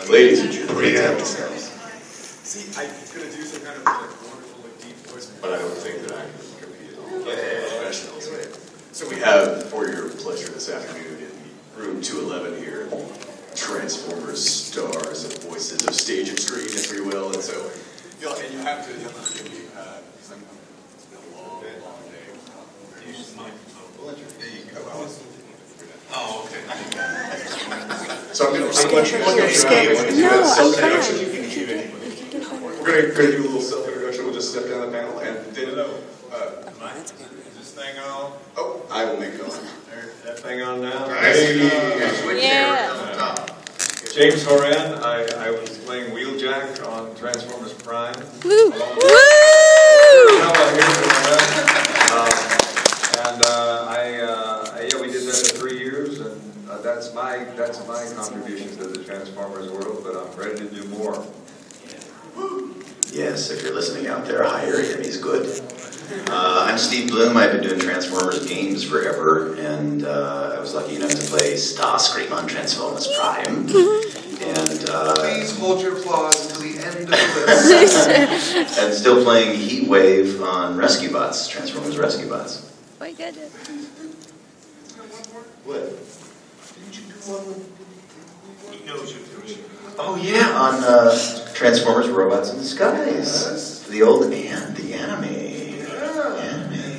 Ladies and gentlemen, please have yourselves. See, I was going to do some kind of wonderful, deep voice, but I don't think that I can compete at all. Professionals. So we have, for your pleasure this afternoon, in room 211 here, Transformers stars and voices of stage and screen, if you will, and so you have to give me, because it's been a long day. Use the microphone. There you go. Oh, okay. So I'm going to do a little self-introduction. We'll just step down the panel and then is this thing on? Oh, I will make it on. That thing on now? Yeah. James Horan, I was playing Wheeljack on Transformers Prime. Woo! Woo! Yeah, we did that for 3 years, and that's my contribution to the Transformers world. But I'm ready to do more. Yes, if you're listening out there, hire him. He's good. I'm Steve Blum. I've been doing Transformers games forever, and I was lucky enough to play Starscream on Transformers Prime. And please hold your applause to the end of the list. And still playing Heatwave on Rescue Bots, Transformers Rescue Bots. My goodness. What? Didn't you do one? He knows you're doing it. Oh yeah, on Transformers Robots in Disguise. Yes. The old the anime.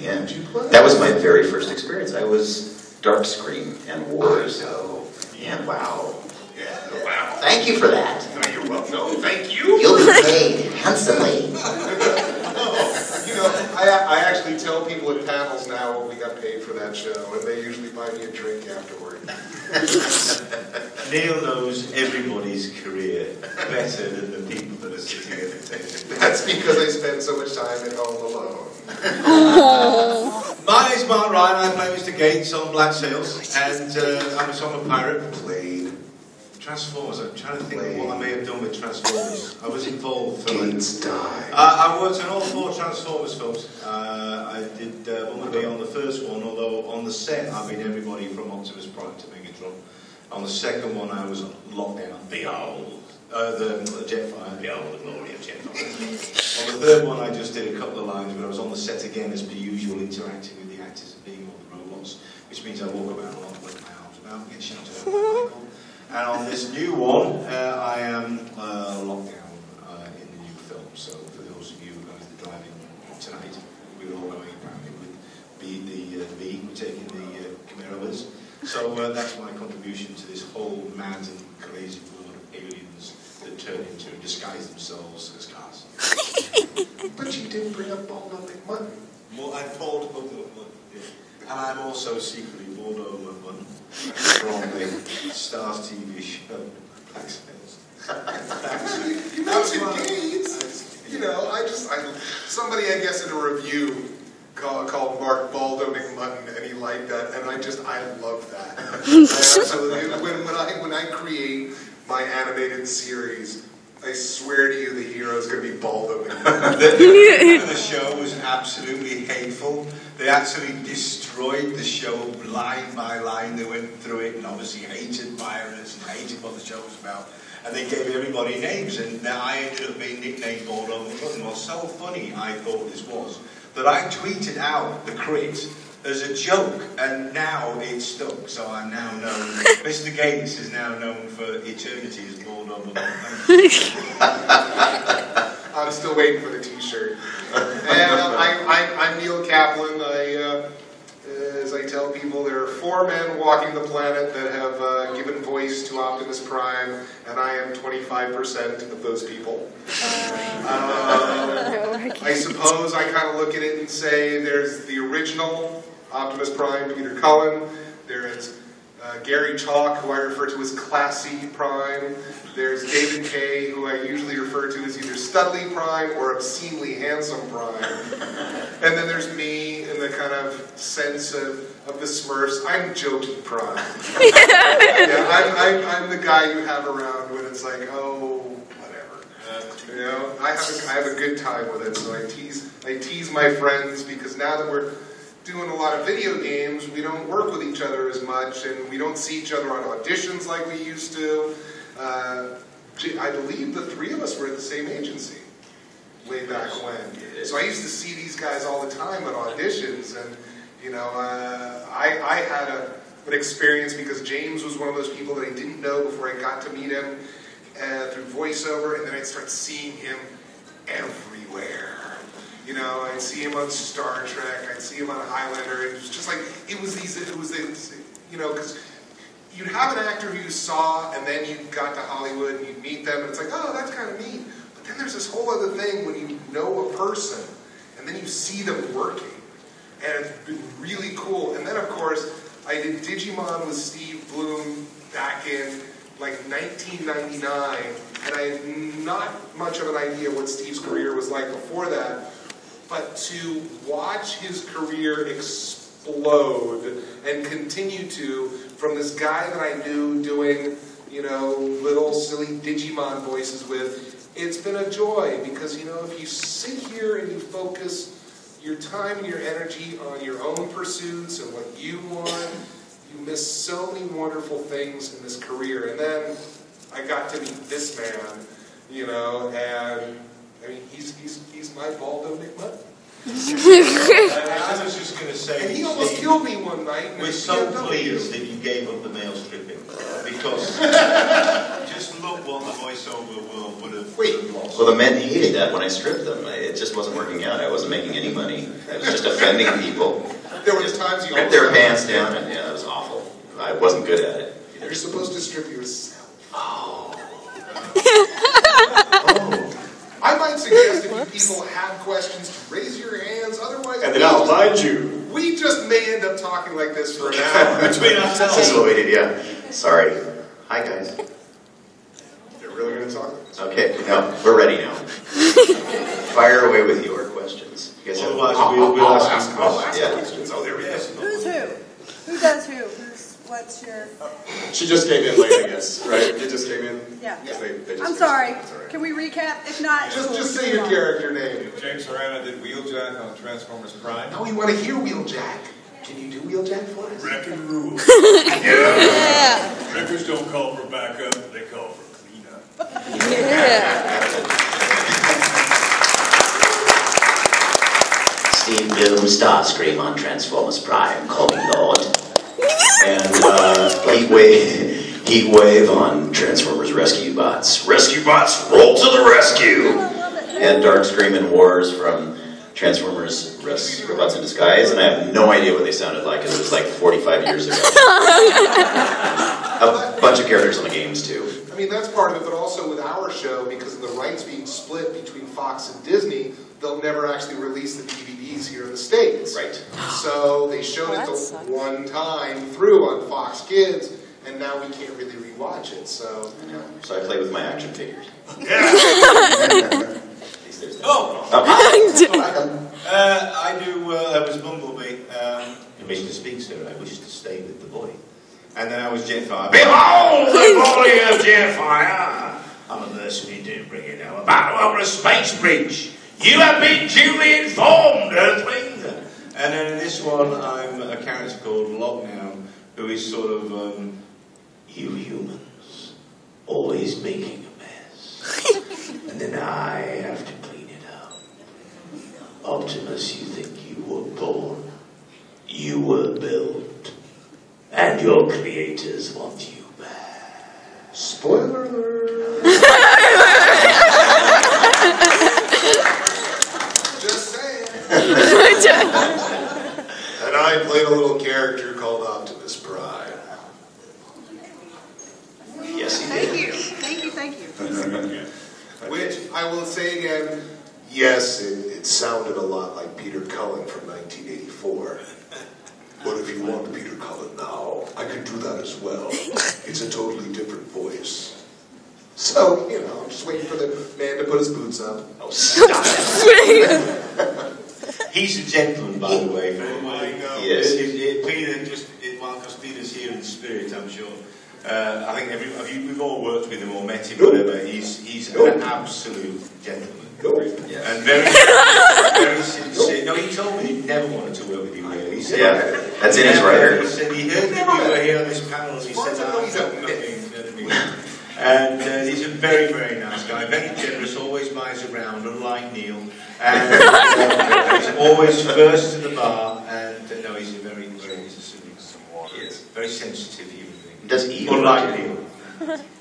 Yeah. That was my very first experience. I was Darkscream and Wars. Oh, yeah, wow. Yeah, wow. Thank you for that. No, you're welcome. No, thank you. You'll be paid handsomely. I actually tell people at panels now what we got paid for that show, and they usually buy me a drink afterward. Neil knows everybody's career better than the people that are sitting at the table. That's because I spend so much time at home alone. My name's Mark Ryan. I play Mr. Gates on Black Sails, and I'm a pirate. Played Transformers. I'm trying to think of what I may have done with Transformers. I was involved. Gates died. I worked on all 4 Transformers films. I did Bumblebee on the first one, although on the set I made everybody from Optimus Prime to Megatron. On the second one I was locked down. Behold. The Jetfire. Behold the glory of Jetfire. On the third one I just did a couple of lines, but I was on the set again as per usual, interacting with the actors and being all the robots, which means I walk around a lot with my arms about, get shouted at by Michael. And on this new one, I am locked down in the new film. So for those of you who are driving tonight, we're all going apparently with the V, we're taking the Chimera with us. So that's my contribution to this whole mad and crazy world of aliens that turn into and disguise themselves as cars. But you didn't bring up Baldo McMutton. Well, I'm Baldo McMutton, and I'm also secretly Baldo McMutton from the Stars TV show Black Sails. You mentioned Gates. Somebody I guess in a review called Mark Baldo McMutton, and he liked that, and I love that. Absolutely. When I create my animated series, I swear to you, the hero is going to be Baldo McMutton. The show was absolutely hateful. They actually destroyed the show line by line. They went through it and obviously hated pirates and hated what the show was about. And they gave everybody names, and I ended up being nicknamed Baldo McMutton. Well, so funny I thought this was that I tweeted out the crit as a joke, and now it's stuck. So I'm now known. Mr. Gates is now known for eternity as Baldo McMutton. I'm still waiting for the T-shirt. And I'm Neil Kaplan. As I tell people, there are 4 men walking the planet that have given voice to Optimus Prime, and I am 25% of those people. I suppose I kind of look at it and say there's the original Optimus Prime, Peter Cullen. There is Gary Chalk, who I refer to as Classy Prime. There's David Kay, who I usually refer to as either Studley Prime or Obscenely Handsome Prime. And then there's me in the kind of sense of the Smurfs. I'm Jokey Prime. I'm the guy you have around when it's like, oh, whatever. I have a good time with it, so I tease my friends, because now that we're doing a lot of video games, we don't work with each other as much, and we don't see each other on auditions like we used to. I believe the three of us were at the same agency way back when. So I used to see these guys all the time at auditions, and you know, I had an experience because James was one of those people that I didn't know before I got to meet him through voiceover, and then I'd start seeing him everywhere. You know, I'd see him on Star Trek, I'd see him on Highlander. It was just like, it was these, you know, because you'd have an actor who you saw, and then you got to Hollywood, and you'd meet them, and it's like, oh, that's kind of neat. But then there's this whole other thing when you know a person, and then you see them working. And it's been really cool. And then, of course, I did Digimon with Steve Blum back in, like, 1999, and I had not much of an idea what Steve's career was like before that. But to watch his career explode and continue to, from this guy that I knew doing, you know, little silly Digimon voices with, it's been a joy because, you know, if you sit here and you focus your time and your energy on your own pursuits and what you want, you miss so many wonderful things in this career. And then I got to meet this man, you know, and I mean, he's my Baldo McMutton. I was just going to say, and he almost killed me one night. We're so pleased that you gave up the male stripping, because just look what the voiceover world would have lost. Well, the men hated that when I stripped them. It just wasn't working out. I wasn't making any money. I was just offending people. There were times you ripped their pants down, and yeah, it was awful. I wasn't good at it. You're supposed to strip yourself. Oh. I might suggest if you people have questions, to raise your hands. Otherwise, and then I'll find you. We just may end up talking like this for an hour. Between ourselves. That's what we did, yeah. Sorry. Hi, guys. They're really going to talk? Okay, no, we're ready now. Fire away with your questions. You guys we'll ask questions. Oh, there we go. Who's who? Who does who? What's your... She just came in late, I guess, right? You just came in? Yeah. They just I'm sorry. Can we recap? If not... Just say your character name. James Horan, I did Wheeljack on Transformers Prime. Now we want to hear Wheeljack. Can you do Wheeljack for us? Wrecking rules. Yeah. Wreckers don't call for backup, they call for cleanup. Yeah. Steve Blum, Starscream on Transformers Prime, call me Lord. And Heatwave on Transformers Rescue Bots. Rescue Bots, roll to the rescue! And Darkscream and Wars from Transformers Robots in Disguise, and I have no idea what they sounded like, because it was like 45 years ago. A bunch of characters on the games, too. I mean, that's part of it, but also with our show, because of the rights being split between Fox and Disney, they'll never actually release the DVDs here in the States. Right. So they showed it the one time through on Fox Kids, and now we can't really rewatch it, so... So I play with my action figures. Yeah! I do, I was Bumblebee. Permission to speak, sir. I wish to stay with the boy. And then I was Jetfire. Behold the body of Jetfire! I'm a mercenary to bring you now. About to open a space bridge. You have been duly informed, Earthling. And then in this one, I'm a character called Lockdown, who is sort of, you humans, always making a mess. And then I have to clean it up. Optimus, you think you were born? You were built. And your creators want you back. Spoiler alert! Just saying. And I played a little character called Optimus Prime. Yes, he Thank did. you. Thank you. Which, I will say again, yes, it sounded a lot like Peter Cullen from 1984. But if you want Peter Cullen now, I can do that as well. It's a totally different voice. So, you know, I'm just waiting for the man to put his boots up. Oh, stop it. He's a gentleman, by the way. Yes. Peter, because Peter's here in spirit, I'm sure. I think we've all worked with him or met him, whatever. He's an absolute gentleman. Yes. And very sincere. No, he told me he never wanted to work with you, really. He said, that's in his writer. He said he heard that you were here on this panel, and he said, And he's a very, very nice guy, very generous, always buys around, unlike Neil. And he's always first to the bar, and no, he's a very, very, very sensitive human being. Does Eeyore? Unlike Neil.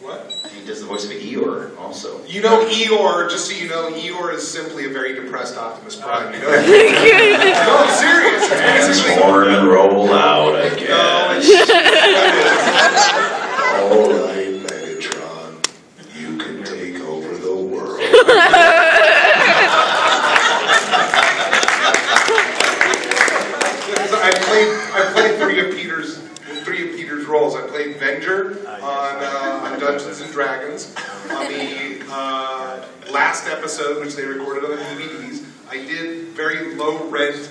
What? He does the voice of Eeyore also. You know, Eeyore, just so you know, Eeyore is simply a very depressed Optimus Prime. You know? No, I'm serious. It's basically... Transform and roll out again. No, it's... All right, Megatron, you can take over the world. I played three of Peter's roles. I played Venger on Dungeons and Dragons. On the last episode, which they recorded on the DVDs, I did very low rent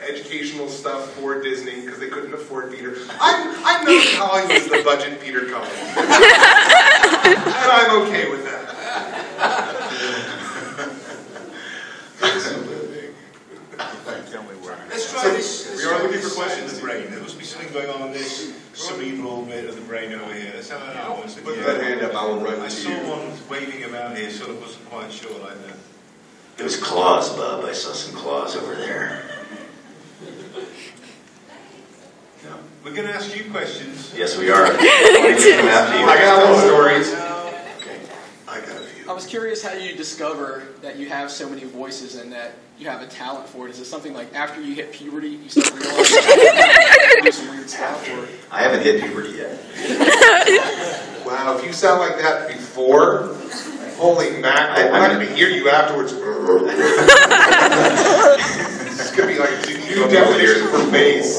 educational stuff for Disney because they couldn't afford Peter. I'm known in Hollywood as the budget Peter Cullen, and I'm okay with that. Let's try this. We are looking for questions in the brain. There must be something going on in this cerebral bit of the brain over here. Let's have an hour. Put that hand up, I will run I to saw you. one waving about here, sort of wasn't quite sure like that. It was claws, Bob. I saw some claws over there. No. We're going to ask you questions. Yes, we are. What do you come after you? I got little stories. Okay. I got a few. I was curious how you discover that you have so many voices and that you have a talent for it. Is it something like after you hit puberty, you start realizing you do some weird stuff? Or? I haven't hit puberty yet. Wow, if you sound like that before, holy mackerel, I'm not going to hear you afterwards. It's going to be like new definition for bass.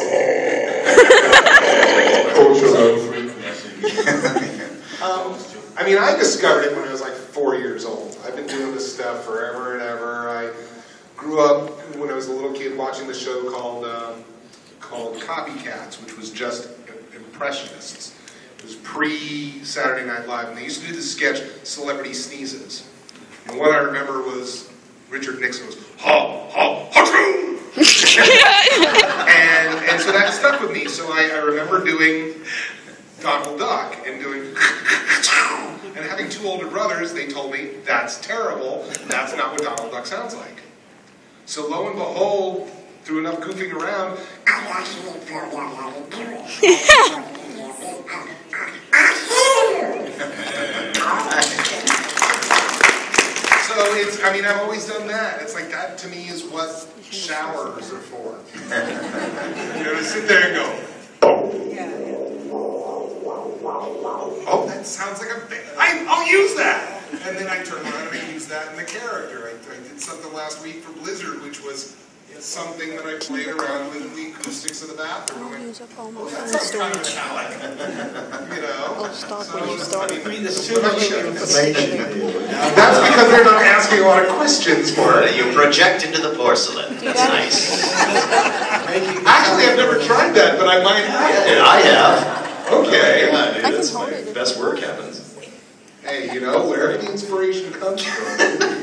I mean, I discovered it when I was like 4 years old. I've been doing this stuff forever and ever. I grew up when I was a little kid watching the show called Copycats, which was just impressionists. It was pre-Saturday Night Live, and they used to do the sketch Celebrity Sneezes. And what I remember was Richard Nixon was, ha, ha, ha, and so that stuck with me. So I remember doing Donald Duck and doing, and having two older brothers, they told me, that's terrible, that's not what Donald Duck sounds like. So lo and behold, through enough goofing around, so it's, I mean, I've always done that. It's like that to me is what showers are for. You know, to sit there and go, oh, that sounds like a thing. I'll use that. And then I turn around and I use that in the character. I did something last week for Blizzard, which was something that I played around with the acoustics of the bathroom. Use up all my Well, phone that's kind of storage. metallic. You know? I'll stop when you start. I mean, there's too much information here. That's because they're not asking a lot of questions for it. You project into the porcelain. That's nice. Actually, I've never tried that, but I might have. Yeah, I have. Okay. Yeah, dude, I can that's hold my it. best work happens. Hey, you know, where the inspiration comes from.